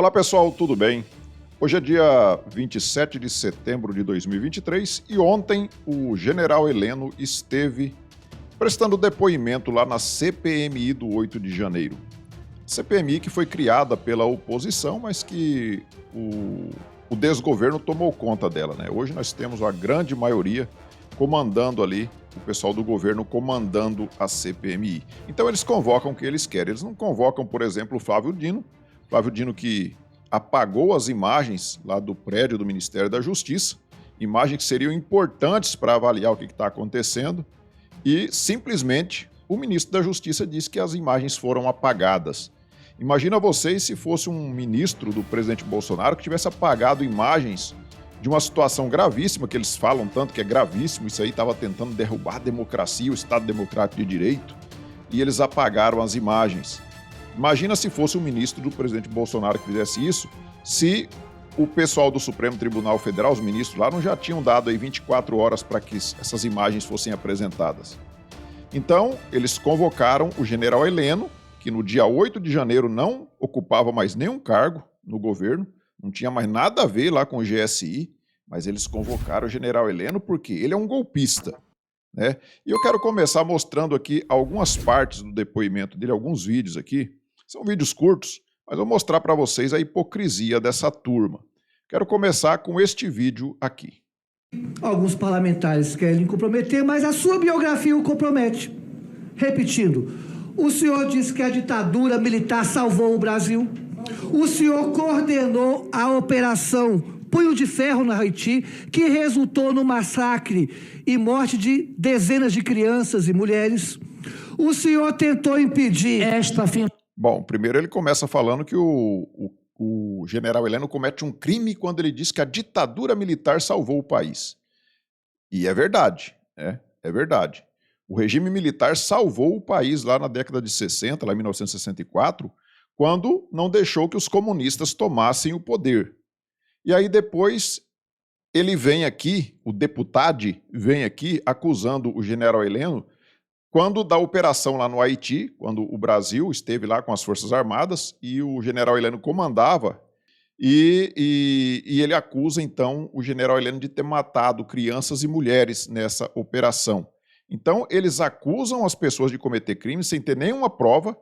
Olá pessoal, tudo bem? Hoje é dia 27 de setembro de 2023 e ontem o general Heleno esteve prestando depoimento lá na CPMI do 8 de janeiro. CPMI que foi criada pela oposição, mas que o desgoverno tomou conta dela, né? Hoje nós temos a grande maioria comandando ali, o pessoal do governo comandando a CPMI. Então eles convocam o que eles querem. Eles não convocam, por exemplo, o Flávio Dino que apagou as imagens lá do prédio do Ministério da Justiça, imagens que seriam importantes para avaliar o que está acontecendo, e simplesmente o ministro da Justiça disse que as imagens foram apagadas. Imagina vocês se fosse um ministro do presidente Bolsonaro que tivesse apagado imagens de uma situação gravíssima, que eles falam tanto que é gravíssimo, isso aí estava tentando derrubar a democracia, o Estado Democrático de Direito, e eles apagaram as imagens. Imagina se fosse um ministro do presidente Bolsonaro que fizesse isso, se o pessoal do Supremo Tribunal Federal, os ministros lá, não já tinham dado aí 24 horas para que essas imagens fossem apresentadas. Então, eles convocaram o general Heleno, que no dia 8 de janeiro não ocupava mais nenhum cargo no governo, não tinha mais nada a ver lá com o GSI, mas eles convocaram o general Heleno porque ele é um golpista, né? E eu quero começar mostrando aqui algumas partes do depoimento dele, alguns vídeos aqui. São vídeos curtos, mas eu vou mostrar para vocês a hipocrisia dessa turma. Quero começar com este vídeo aqui. Alguns parlamentares querem comprometer, mas a sua biografia o compromete. Repetindo, o senhor disse que a ditadura militar salvou o Brasil. O senhor coordenou a operação Punho de Ferro no Haiti, que resultou no massacre e morte de dezenas de crianças e mulheres. O senhor tentou impedir esta... Bom, primeiro ele começa falando que o general Heleno comete um crime quando ele diz que a ditadura militar salvou o país. E é verdade, né? É verdade. O regime militar salvou o país lá na década de 60, lá em 1964, quando não deixou que os comunistas tomassem o poder. E aí depois ele vem aqui, o deputado vem aqui acusando o general Heleno quando da operação lá no Haiti, quando o Brasil esteve lá com as Forças Armadas e o general Heleno comandava, e ele acusa então o general Heleno de ter matado crianças e mulheres nessa operação. Então eles acusam as pessoas de cometer crimes sem ter nenhuma prova,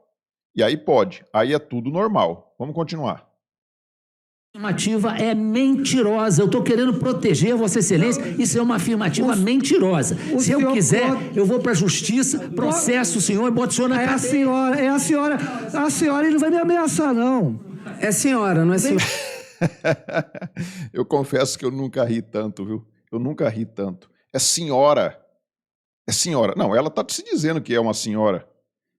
e aí pode, aí é tudo normal. Vamos continuar. A afirmativa é mentirosa. Eu estou querendo proteger Vossa Excelência. Isso é uma afirmativa mentirosa. Se eu quiser, eu vou para a justiça, processo o senhor e boto o senhor na cadeia. A senhora, ele não vai me ameaçar, não. É senhora, não é senhora. Eu confesso que eu nunca ri tanto, viu? Eu nunca ri tanto. É senhora. É senhora. Não, ela está se dizendo que é uma senhora,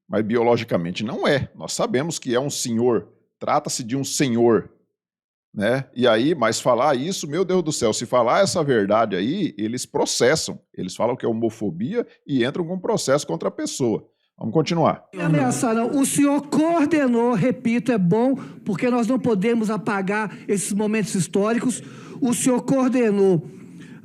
mas biologicamente não é. Nós sabemos que é um senhor. Trata-se de um senhor. Né? E aí, mas falar isso, meu Deus do céu, se falar essa verdade aí, eles processam. Eles falam que é homofobia e entram com processo contra a pessoa. Vamos continuar. Ameaçaram. O senhor coordenou, repito, é bom, porque nós não podemos apagar esses momentos históricos. O senhor coordenou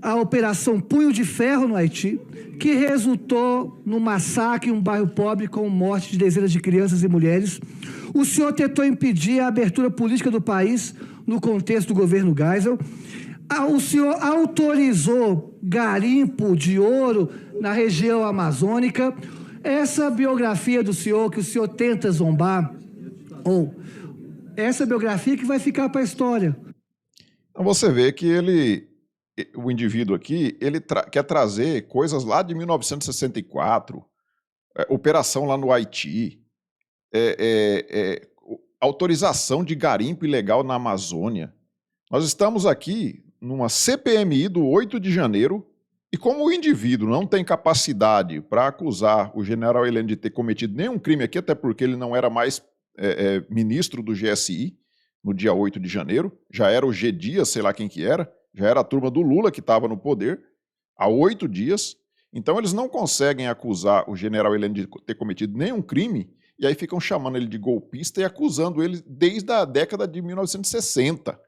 a Operação Punho de Ferro no Haiti, que resultou no massacre em um bairro pobre com morte de dezenas de crianças e mulheres. O senhor tentou impedir a abertura política do país no contexto do governo Geisel. O senhor autorizou garimpo de ouro na região amazônica. Essa biografia do senhor, que o senhor tenta zombar, ou essa biografia que vai ficar para a história. Então você vê que o indivíduo aqui, ele quer trazer coisas lá de 1964, operação lá no Haiti, autorização de garimpo ilegal na Amazônia. Nós estamos aqui numa CPMI do 8 de janeiro e como o indivíduo não tem capacidade para acusar o general Heleno de ter cometido nenhum crime aqui, até porque ele não era mais ministro do GSI no dia 8 de janeiro, já era o G. Dias, sei lá quem que era, já era a turma do Lula que estava no poder há 8 dias. Então eles não conseguem acusar o general Heleno de ter cometido nenhum crime e aí ficam chamando ele de golpista e acusando ele desde a década de 1960.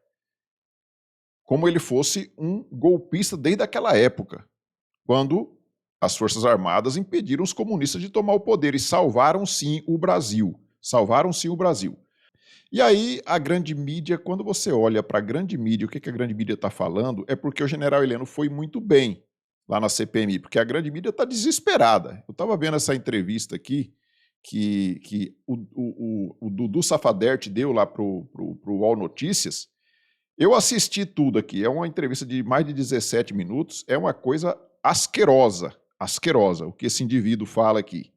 Como ele fosse um golpista desde aquela época, quando as Forças Armadas impediram os comunistas de tomar o poder e salvaram sim o Brasil. Salvaram sim o Brasil. E aí, a grande mídia, quando você olha para a grande mídia, o que a grande mídia está falando, é porque o general Heleno foi muito bem lá na CPMI, porque a grande mídia está desesperada. Eu estava vendo essa entrevista aqui, que o Dudu Safaderte deu lá para o UOL Notícias. Eu assisti tudo aqui, é uma entrevista de mais de 17 minutos, é uma coisa asquerosa, o que esse indivíduo fala aqui.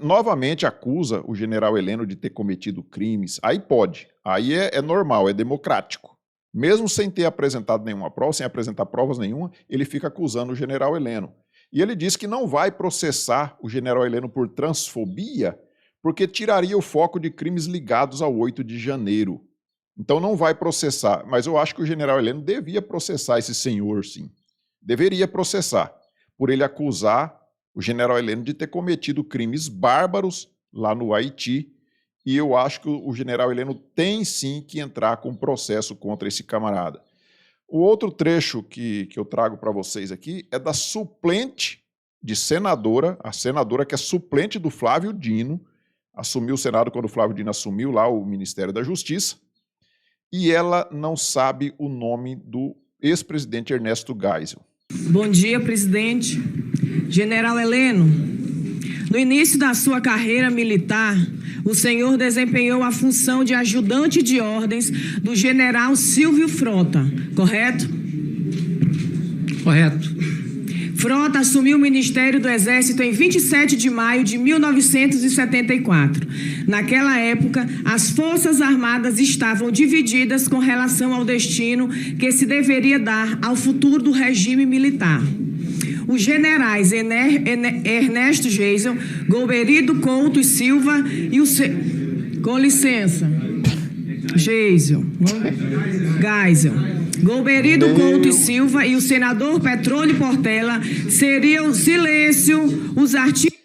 Novamente acusa o general Heleno de ter cometido crimes, aí pode, aí é normal, é democrático. Mesmo sem ter apresentado nenhuma prova, sem apresentar provas nenhuma, ele fica acusando o general Heleno. E ele diz que não vai processar o general Heleno por transfobia, porque tiraria o foco de crimes ligados ao 8 de janeiro. Então não vai processar, mas eu acho que o general Heleno devia processar esse senhor, sim. Deveria processar, por ele acusar o general Heleno de ter cometido crimes bárbaros lá no Haiti, e eu acho que o general Heleno tem sim que entrar com processo contra esse camarada. O outro trecho que eu trago para vocês aqui é da suplente de senadora, a senadora que é suplente do Flávio Dino, assumiu o Senado quando o Flávio Dino assumiu lá o Ministério da Justiça, e ela não sabe o nome do ex-presidente Ernesto Geisel. Bom dia, presidente. General Heleno, no início da sua carreira militar, o senhor desempenhou a função de ajudante de ordens do general Silvio Frota, correto? Correto. Frota assumiu o Ministério do Exército em 27 de maio de 1974. Naquela época, as Forças Armadas estavam divididas com relação ao destino que se deveria dar ao futuro do regime militar. Os generais Ernesto Geisel, Golbery Couto e Silva e o... Com licença. Geisel. Golbery Couto e Silva e o senador Petrônio Portela seriam silêncio os artigos...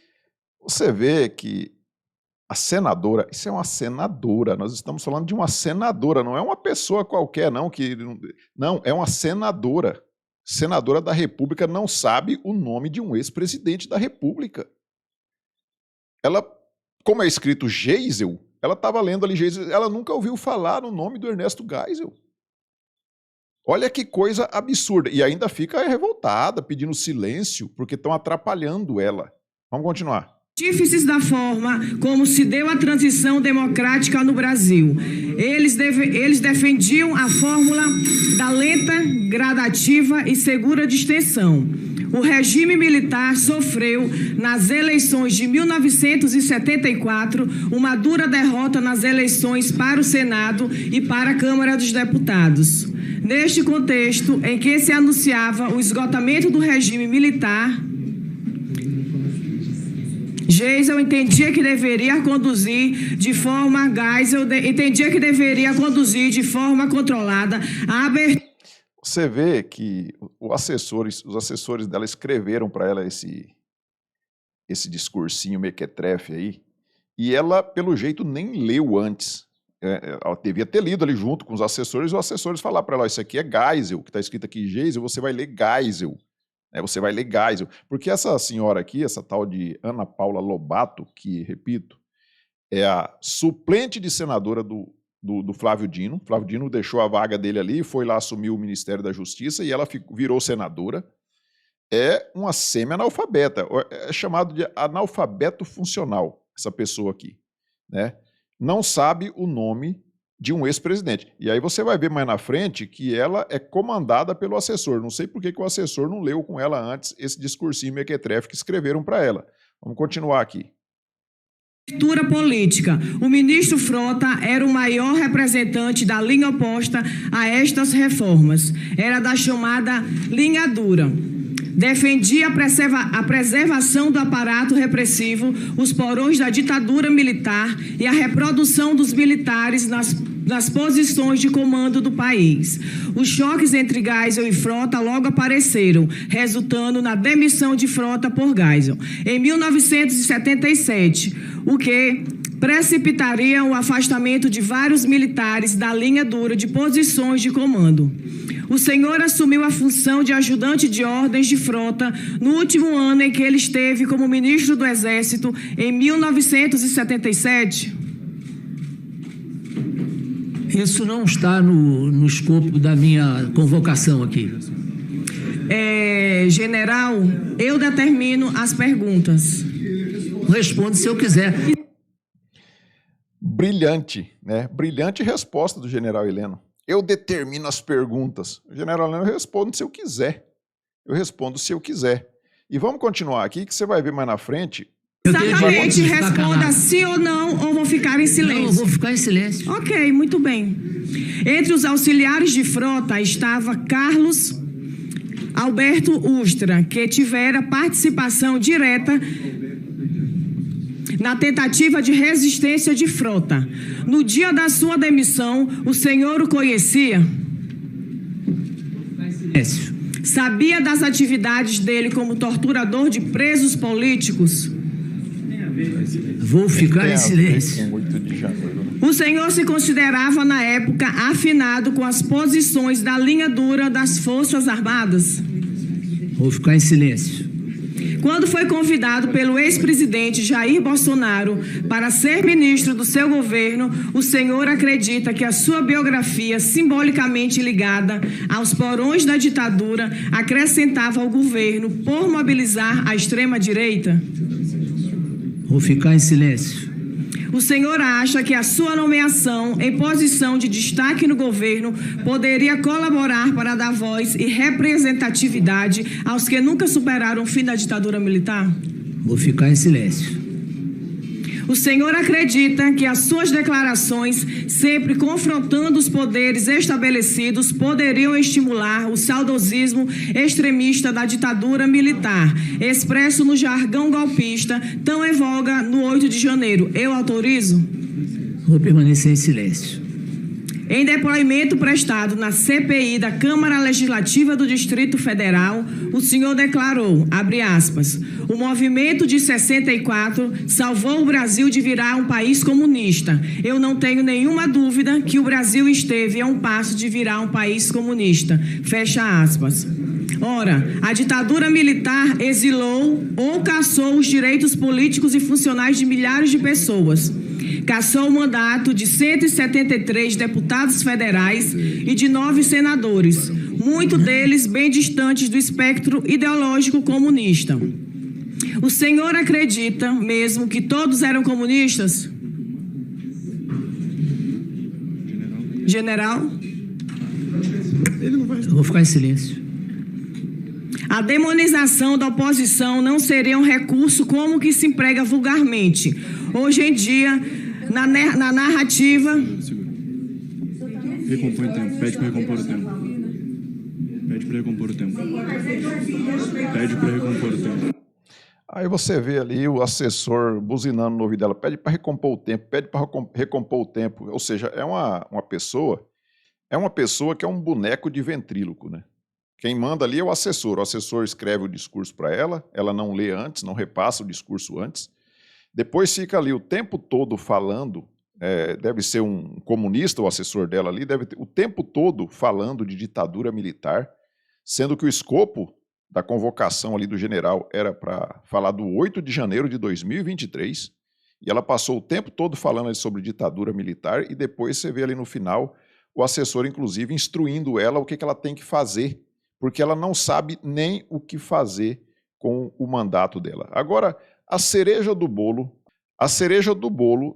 Você vê que a senadora, isso é uma senadora, nós estamos falando de uma senadora, não é uma pessoa qualquer, não, é uma senadora. Senadora da República não sabe o nome de um ex-presidente da República. Ela, como é escrito Geisel, ela estava lendo ali Geisel, ela nunca ouviu falar no nome do Ernesto Geisel. Olha que coisa absurda. E ainda fica revoltada, pedindo silêncio, porque estão atrapalhando ela. Vamos continuar. Artífices da forma como se deu a transição democrática no Brasil. Eles defendiam a fórmula da lenta, gradativa e segura de extensão. O regime militar sofreu, nas eleições de 1974, uma dura derrota nas eleições para o Senado e para a Câmara dos Deputados. Neste contexto, em que se anunciava o esgotamento do regime militar, Geisel entendia que deveria conduzir de forma controlada a abertura. Você vê que os assessores dela escreveram para ela esse discursinho mequetrefe aí, e ela, pelo jeito, nem leu antes. Ela devia ter lido ali junto com os assessores, e os assessores falaram para ela, isso aqui é Geisel, que está escrito aqui Geisel, você vai ler Geisel. Você vai ler Geisel, porque essa senhora aqui, essa tal de Ana Paula Lobato, que, repito, é a suplente de senadora do Flávio Dino. Flávio Dino deixou a vaga dele ali, foi lá assumir o Ministério da Justiça e ela virou senadora. É uma semi-analfabeta, é chamado de analfabeto funcional, essa pessoa aqui, né? Não sabe o nome de um ex-presidente. E aí você vai ver mais na frente que ela é comandada pelo assessor. Não sei por que o assessor não leu com ela antes esse discursinho mequetrefe que escreveram para ela. Vamos continuar aqui. Abertura política. O ministro Frota era o maior representante da linha oposta a estas reformas. Era da chamada linha dura. Defendia a preservação do aparato repressivo, os porões da ditadura militar e a reprodução dos militares nas posições de comando do país. Os choques entre Geisel e Frota logo apareceram, resultando na demissão de Frota por Geisel em 1977, o que precipitaria o afastamento de vários militares da linha dura de posições de comando. O senhor assumiu a função de ajudante de ordens de Frota no último ano em que ele esteve como ministro do Exército, em 1977. Isso não está no escopo da minha convocação aqui. General, eu determino as perguntas. Responde se eu quiser. Brilhante, né? Brilhante resposta do general Heleno. Eu determino as perguntas. O general Heleno responde se eu quiser. Eu respondo se eu quiser. E vamos continuar aqui, que você vai ver mais na frente. Exatamente, responda sim ou não, ou vou ficar em silêncio. Não, eu vou ficar em silêncio. Ok, muito bem. Entre os auxiliares de frota estava Carlos Alberto Ustra, que tivera participação direta na tentativa de resistência de frota. No dia da sua demissão, o senhor o conhecia? Silêncio. Sabia das atividades dele como torturador de presos políticos? Vou ficar em silêncio. O senhor se considerava, na época, afinado com as posições da linha dura das Forças Armadas? Vou ficar em silêncio. Quando foi convidado pelo ex-presidente Jair Bolsonaro para ser ministro do seu governo, o senhor acredita que a sua biografia, simbolicamente ligada aos porões da ditadura, acrescentava ao governo por mobilizar a extrema-direita? Vou ficar em silêncio. O senhor acha que a sua nomeação em posição de destaque no governo poderia colaborar para dar voz e representatividade aos que nunca superaram o fim da ditadura militar? Vou ficar em silêncio. O senhor acredita que as suas declarações, sempre confrontando os poderes estabelecidos, poderiam estimular o saudosismo extremista da ditadura militar, expresso no jargão golpista, tão em voga no 8 de janeiro? Eu autorizo? Vou permanecer em silêncio. Em depoimento prestado na CPI da Câmara Legislativa do Distrito Federal, o senhor declarou, abre aspas, o movimento de 64 salvou o Brasil de virar um país comunista. Eu não tenho nenhuma dúvida que o Brasil esteve a um passo de virar um país comunista. Fecha aspas. Ora, a ditadura militar exilou ou cassou os direitos políticos e funcionais de milhares de pessoas. Cassou o mandato de 173 deputados federais e de 9 senadores, muitos deles bem distantes do espectro ideológico comunista. O senhor acredita mesmo que todos eram comunistas? General? Eu vou ficar em silêncio. A demonização da oposição não seria um recurso como que se emprega vulgarmente. Hoje em dia, na narrativa... Recompõe o tempo. Pede para recompor o tempo. Pede para recompor o tempo. Pede para recompor o tempo. Aí você vê ali o assessor buzinando no ouvido dela, pede para recompor o tempo, pede para recompor o tempo. Ou seja, é uma pessoa que é um boneco de ventríloco, né? Quem manda ali é o assessor escreve o discurso para ela não lê antes, não repassa o discurso antes, depois fica ali o tempo todo falando, deve ser um comunista o assessor dela ali, deve ter o tempo todo falando de ditadura militar, sendo que o escopo da convocação ali do general era para falar do 8 de janeiro de 2023, e ela passou o tempo todo falando ali sobre ditadura militar, e depois você vê ali no final o assessor, inclusive, instruindo ela o que ela tem que fazer, porque ela não sabe nem o que fazer com o mandato dela. Agora, a cereja do bolo,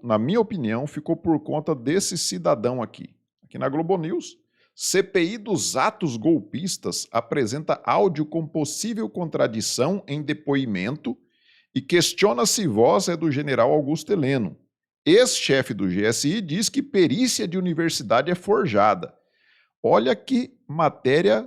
na minha opinião, ficou por conta desse cidadão aqui. Aqui na Globo News, CPI dos atos golpistas apresenta áudio com possível contradição em depoimento e questiona se voz é do general Augusto Heleno. Ex-chefe do GSI diz que perícia de universidade é forjada. Olha que matéria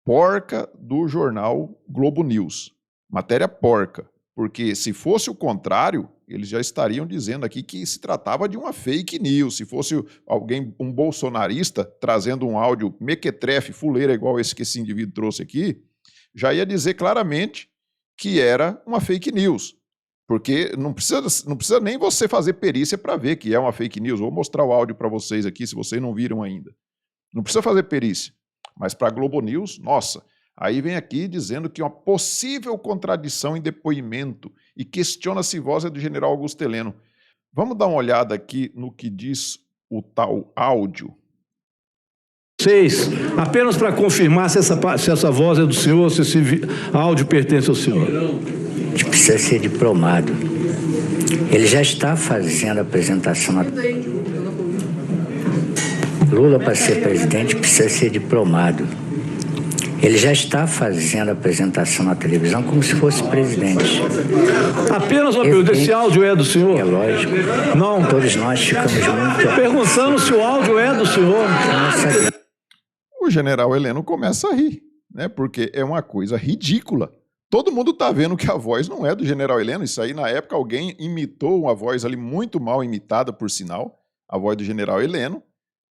porca do jornal Globo News. Matéria porca, porque se fosse o contrário, eles já estariam dizendo aqui que se tratava de uma fake news. Se fosse alguém, um bolsonarista, trazendo um áudio mequetrefe, fuleira, igual esse que esse indivíduo trouxe aqui, já ia dizer claramente que era uma fake news. Porque não precisa nem você fazer perícia para ver que é uma fake news. Vou mostrar o áudio para vocês aqui, se vocês não viram ainda. Não precisa fazer perícia. Mas para a Globo News, nossa, aí vem aqui dizendo que uma possível contradição em depoimento e questiona se voz é do general Augusto Heleno. Vamos dar uma olhada aqui no que diz o tal áudio. Apenas para confirmar se essa voz é do senhor, se esse áudio pertence ao senhor. Precisa ser diplomado. Ele já está fazendo a apresentação. Lula, para ser presidente, precisa ser diplomado. Ele já está fazendo a apresentação na televisão como se fosse presidente. Apenas uma pergunta, esse áudio é do senhor? É lógico. Não. Todos nós ficamos muito... Perguntando se o áudio é do senhor. O general Heleno começa a rir, né? Porque é uma coisa ridícula. Todo mundo está vendo que a voz não é do general Heleno. Isso aí, na época, alguém imitou uma voz ali muito mal imitada, por sinal, a voz do general Heleno,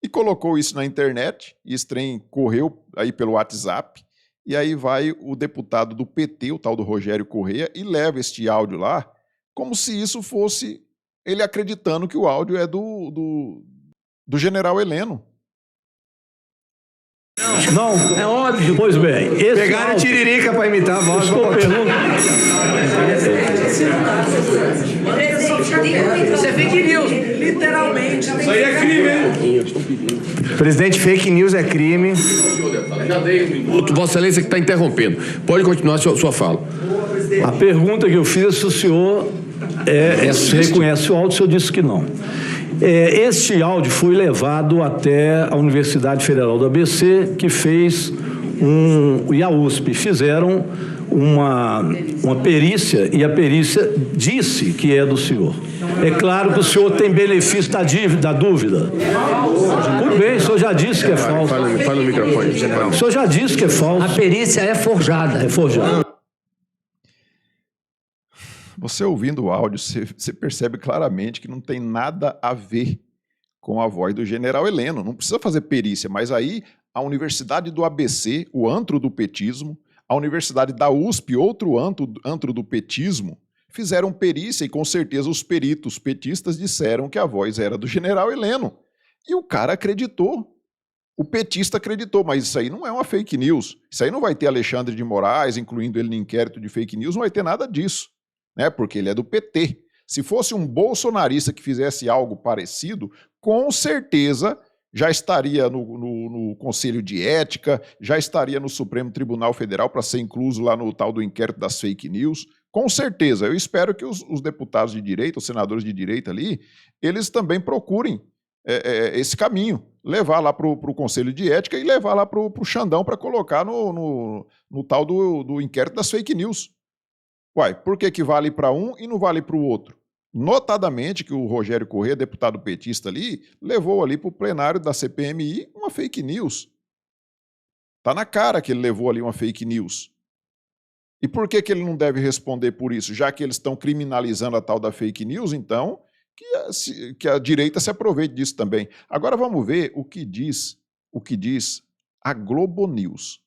e colocou isso na internet, e esse trem correu aí pelo WhatsApp, e aí vai o deputado do PT, o tal do Rogério Correia, e leva este áudio lá, como se isso fosse ele acreditando que o áudio é do general Heleno. Não, é óbvio. Pois bem. Pegaram áudio... tiririca para imitar a voz. Estou perguntando. Isso é fake news, literalmente. Isso aí é crime, hein? Presidente, fake news é crime. Já dei um minuto, Vossa Excelência que está interrompendo. Pode continuar a sua fala. A pergunta que eu fiz é se o senhor reconhece o áudio, o senhor disse que não. Este áudio foi levado até a Universidade Federal do ABC, que fez e a USP fizeram uma perícia, e a perícia disse que é do senhor. É claro que o senhor tem benefício da dúvida. Muito bem, o senhor já disse que é falso. Fala no microfone, general. O senhor já disse que é falso. A perícia é forjada. É forjada. Você ouvindo o áudio, você percebe claramente que não tem nada a ver com a voz do general Heleno. Não precisa fazer perícia, mas aí a Universidade do ABC, o antro do petismo, a Universidade da USP, outro antro do petismo, fizeram perícia e com certeza os peritos petistas disseram que a voz era do general Heleno. E o cara acreditou. O petista acreditou, mas isso aí não é uma fake news. Isso aí não vai ter Alexandre de Moraes, incluindo ele no inquérito de fake news, não vai ter nada disso. Né, porque ele é do PT. Se fosse um bolsonarista que fizesse algo parecido, com certeza já estaria no Conselho de Ética, já estaria no Supremo Tribunal Federal para ser incluso lá no tal do inquérito das fake news. Com certeza. Eu espero que os deputados de direita, os senadores de direita ali, eles também procurem esse caminho. Levar lá para o Conselho de Ética e levar lá para o Xandão para colocar no tal do inquérito das fake news. Uai, por que vale para um e não vale para o outro? Notadamente que o Rogério Correia, deputado petista ali, levou ali para o plenário da CPMI uma fake news. Está na cara que ele levou ali uma fake news. E por que ele não deve responder por isso? Já que eles estão criminalizando a tal da fake news, então, que a direita se aproveite disso também. Agora vamos ver o que diz a Globo News.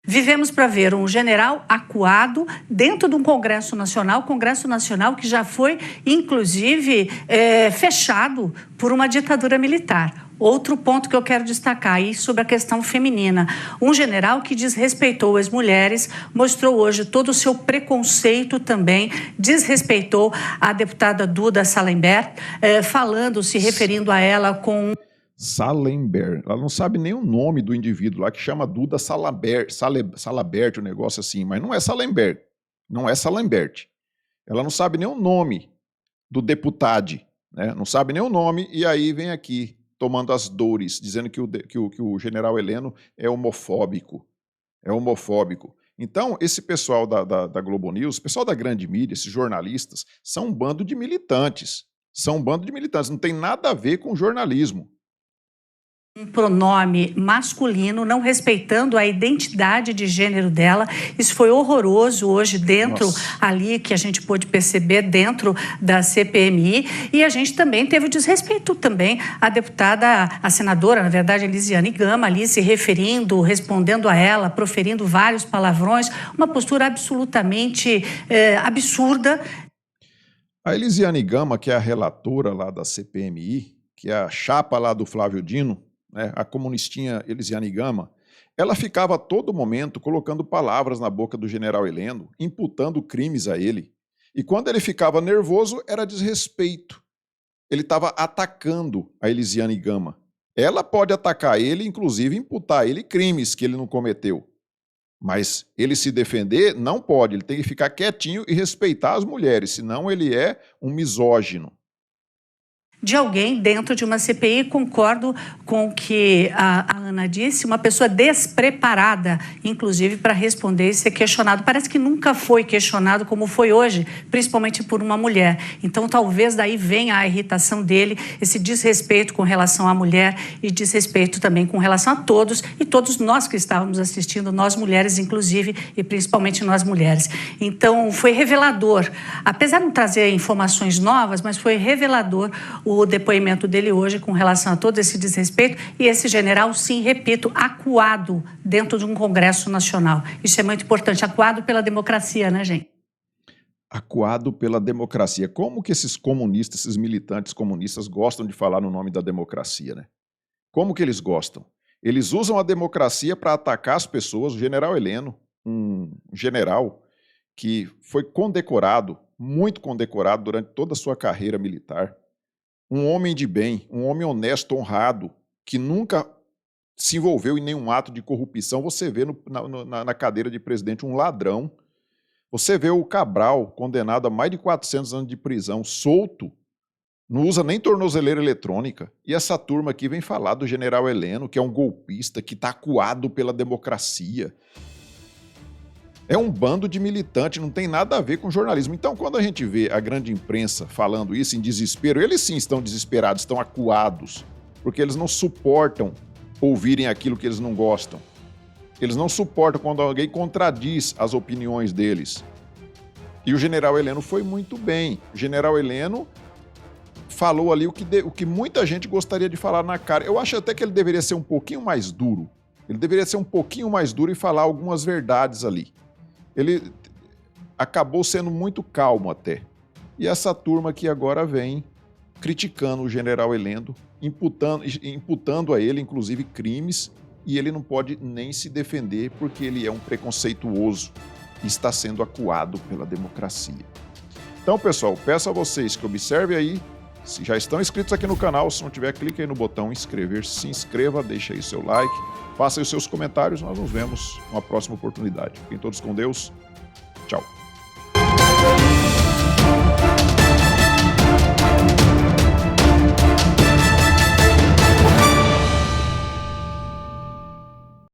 Vivemos para ver um general acuado dentro de um Congresso Nacional que já foi, inclusive, fechado por uma ditadura militar. Outro ponto que eu quero destacar aí sobre a questão feminina. Um general que desrespeitou as mulheres, mostrou hoje todo o seu preconceito também, desrespeitou a deputada Duda Salembert, se referindo a ela com... Salembert. Ela não sabe nem o nome do indivíduo lá, que chama Duda Salabert, um negócio assim, mas não é Salembert. Não é Salembert. Ela não sabe nem o nome do deputado, né? Não sabe nem o nome, e aí vem aqui, tomando as dores, dizendo que o general Heleno é homofóbico. É homofóbico. Então, esse pessoal da Globo News, pessoal da grande mídia, esses jornalistas, são um bando de militantes. São um bando de militantes, não tem nada a ver com jornalismo. Um pronome masculino, não respeitando a identidade de gênero dela. Isso foi horroroso hoje dentro ali, que a gente pôde perceber dentro da CPMI. E a gente também teve o desrespeito também à deputada, a senadora, na verdade, Elisiane Gama, ali se referindo, respondendo a ela, proferindo vários palavrões. Uma postura absolutamente absurda. A Elisiane Gama, que é a relatora lá da CPMI, que é a chapa lá do Flávio Dino, né, a comunistinha Elisiane Gama, ela ficava a todo momento colocando palavras na boca do general Heleno, imputando crimes a ele. E quando ele ficava nervoso, era desrespeito. ele estava atacando a Elisiane Gama. Ela pode atacar ele, inclusive imputar ele crimes que ele não cometeu. Mas ele se defender não pode, ele tem que ficar quietinho e respeitar as mulheres, senão ele é um misógino. De alguém dentro de uma CPI, concordo com o que a Ana disse, uma pessoa despreparada, inclusive, para responder e ser questionado. Parece que nunca foi questionado como foi hoje, principalmente por uma mulher. Então, talvez daí venha a irritação dele, esse desrespeito com relação à mulher e desrespeito também com relação a todos, e todos nós que estávamos assistindo, nós mulheres, inclusive, e principalmente nós mulheres. Então, foi revelador. Apesar de não trazer informações novas, mas foi revelador o depoimento dele hoje com relação a todo esse desrespeito e esse general, sim, repito, acuado dentro de um Congresso Nacional. Isso é muito importante, acuado pela democracia, né, gente? Acuado pela democracia. Como que esses comunistas, esses militantes comunistas gostam de falar no nome da democracia, né? Como que eles gostam? Eles usam a democracia para atacar as pessoas. O general Heleno, um general que foi condecorado, muito condecorado durante toda a sua carreira militar, um homem de bem, um homem honesto, honrado, que nunca se envolveu em nenhum ato de corrupção. Você vê na cadeira de presidente um ladrão. Você vê o Cabral, condenado a mais de 400 anos de prisão, solto, não usa nem tornozeleira eletrônica. E essa turma aqui vem falar do general Heleno, que é um golpista, que está acuado pela democracia. É um bando de militante, não tem nada a ver com jornalismo. Então, quando a gente vê a grande imprensa falando isso em desespero, eles sim estão desesperados, estão acuados, porque eles não suportam ouvirem aquilo que eles não gostam. Eles não suportam quando alguém contradiz as opiniões deles. E o general Heleno foi muito bem. O general Heleno falou ali o que muita gente gostaria de falar na cara. Eu acho até que ele deveria ser um pouquinho mais duro. Ele deveria ser um pouquinho mais duro e falar algumas verdades ali. Ele acabou sendo muito calmo até. E essa turma aqui agora vem criticando o general Heleno, imputando a ele, inclusive, crimes, e ele não pode nem se defender porque ele é um preconceituoso e está sendo acuado pela democracia. Então, pessoal, peço a vocês que observem aí, se já estão inscritos aqui no canal, se não tiver, clique aí no botão inscrever, se inscreva, deixa aí seu like, faça aí os seus comentários, nós nos vemos numa próxima oportunidade. Fiquem todos com Deus. Tchau.